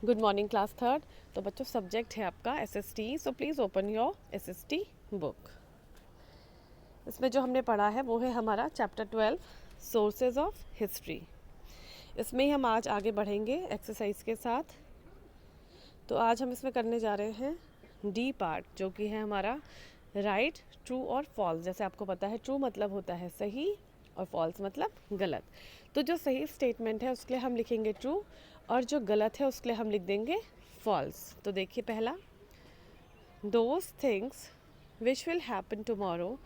Good morning class third. तो बच्चों subject है आपका SST, so please open your SST book. इसमें जो हमने पढ़ा है वो है हमारा चैप्टर 12 सोर्सेज ऑफ हिस्ट्री। इसमें ही हम आज आगे बढ़ेंगे एक्सरसाइज के साथ। तो आज हम इसमें करने जा रहे हैं डी पार्ट, जो कि है हमारा राइट, ट्रू और फॉल्स। जैसे आपको पता है ट्रू मतलब होता है सही और फॉल्स मतलब गलत। तो जो सही स्टेटमेंट है उसके लिए हम लिखेंगे ट्रू और जो गलत है उसके लिए हम लिख देंगे फॉल्स। तो देखिए पहला, those things which will happen tomorrow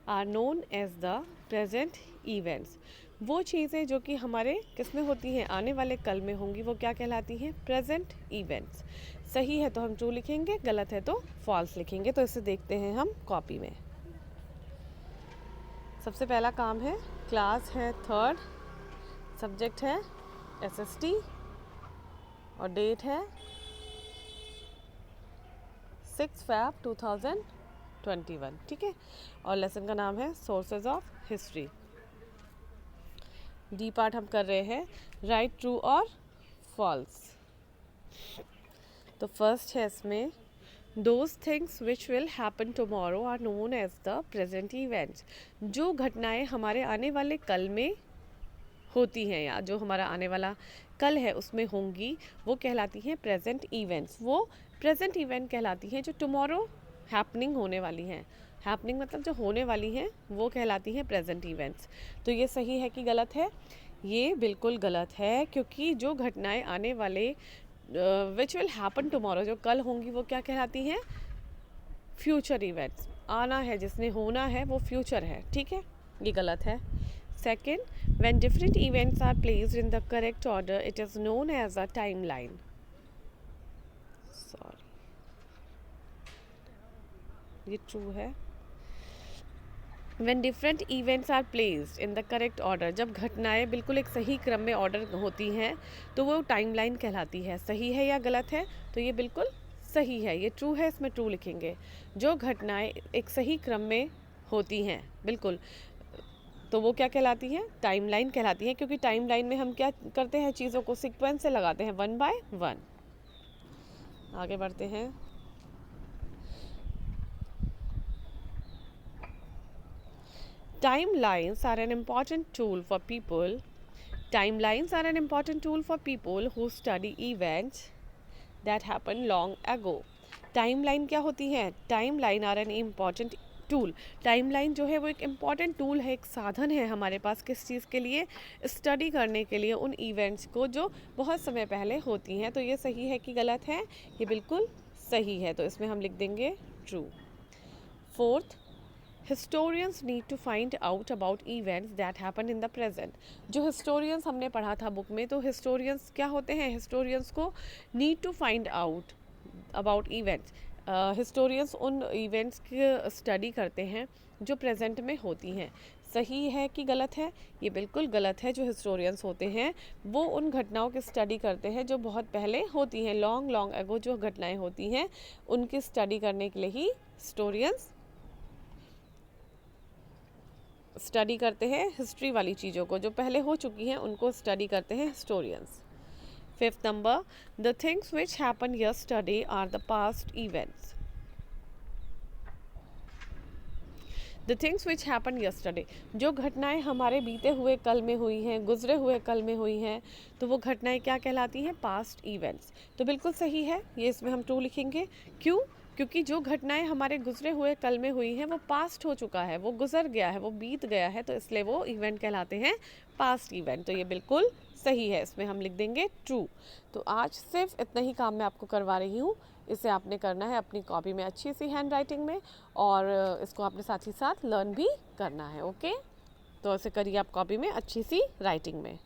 are known as the present events. वो चीज़ें जो कि हमारे किस में होती हैं, आने वाले कल में होंगी, वो क्या कहलाती हैं, प्रेजेंट इवेंट्स। सही है तो हम ट्रू लिखेंगे, गलत है तो फॉल्स लिखेंगे। तो इसे देखते हैं हम कॉपी में। सबसे पहला काम है, क्लास है थर्ड, सब्जेक्ट है SST और डेट है 6 Feb 2021, ठीक है। और लेसन का नाम है sources of history. D part हम कर रहे हैं राइट, ट्रू और फॉल्स। तो फर्स्ट है इसमें, those things which will happen tomorrow are known as the present events. जो घटनाएं हमारे आने वाले कल में होती हैं या जो हमारा आने वाला कल है उसमें होंगी, वो कहलाती हैं प्रेजेंट इवेंट्स। वो प्रेजेंट इवेंट कहलाती हैं जो टुमारो हैपनिंग होने वाली हैं। हैपनिंग मतलब जो होने वाली हैं वो कहलाती हैं प्रेजेंट इवेंट्स। तो ये सही है कि गलत है? ये बिल्कुल गलत है, क्योंकि जो घटनाएं आने वाले विच विल हैपन टुमारो, जो कल होंगी, वो क्या कहलाती हैं, फ्यूचर इवेंट्स। आना है, जिसने होना है वो फ्यूचर है, ठीक है। ये गलत है। Second, when different events are placed in the correct order, it is known as a timeline. Sorry, ये true है। When different events are placed in the correct order, जब घटनाएं बिल्कुल एक सही क्रम में ऑर्डर होती हैं तो वो टाइमलाइन कहलाती है। सही है या गलत है? तो ये बिल्कुल सही है, ये ट्रू है, इसमें ट्रू लिखेंगे। जो घटनाएं एक सही क्रम में होती हैं बिल्कुल, तो वो क्या कहलाती हैं, टाइमलाइन कहलाती हैं। क्योंकि टाइमलाइन में हम क्या करते हैं, चीज़ों को सीक्वेंस से लगाते हैं, 1 by 1। आगे बढ़ते हैं। Timelines are an important tool for people. Timelines are an important tool for people who study events that happened long ago. Timeline क्या होती है? Timeline are an important tool. Timeline जो है वो एक इम्पॉर्टेंट टूल है, एक साधन है हमारे पास। किस चीज़ के लिए? स्टडी करने के लिए उन इवेंट्स को जो बहुत समय पहले होती हैं। तो ये सही है कि गलत है? ये बिल्कुल सही है, तो इसमें हम लिख देंगे true. Fourth, historians need to find out about events that happen in the present. जो हिस्टोरियंस हमने पढ़ा था बुक में, तो हिस्टोरियंस क्या होते हैं? हिस्टोरियंस को need to find out about events. Historians उन इवेंट्स की स्टडी करते हैं जो प्रेजेंट में होती हैं। सही है कि गलत है? ये बिल्कुल गलत है। जो हिस्टोरियंस होते हैं वो उन घटनाओं की स्टडी करते हैं जो बहुत पहले होती हैं, लॉन्ग लॉन्ग एगो जो घटनाएं होती हैं उनकी स्टडी करने के लिए ही हिस्टोरियंस स्टडी करते हैं। हिस्ट्री वाली चीज़ों को जो पहले हो चुकी हैं उनको स्टडी करते हैं historians. Fifth number, the things which happen yesterday are the past events. The things which happen yesterday, जो घटनाएं हमारे बीते हुए कल में हुई हैं, गुजरे हुए कल में हुई हैं, तो वो घटनाएं क्या कहलाती हैं? Past events. तो बिल्कुल सही है, ये इसमें हम ट्रू लिखेंगे। क्यों? क्योंकि जो घटनाएं हमारे गुजरे हुए कल में हुई हैं वो पास्ट हो चुका है, वो गुजर गया है, वो बीत गया है, तो इसलिए वो इवेंट कहलाते हैं पास्ट इवेंट। तो ये बिल्कुल सही है, इसमें हम लिख देंगे ट्रू। तो आज सिर्फ इतना ही काम मैं आपको करवा रही हूँ। इसे आपने करना है अपनी कॉपी में अच्छी सी हैंड राइटिंग में, और इसको आपने साथ ही साथ लर्न भी करना है। ओके, तो ऐसे करिए आप कॉपी में अच्छी सी राइटिंग में।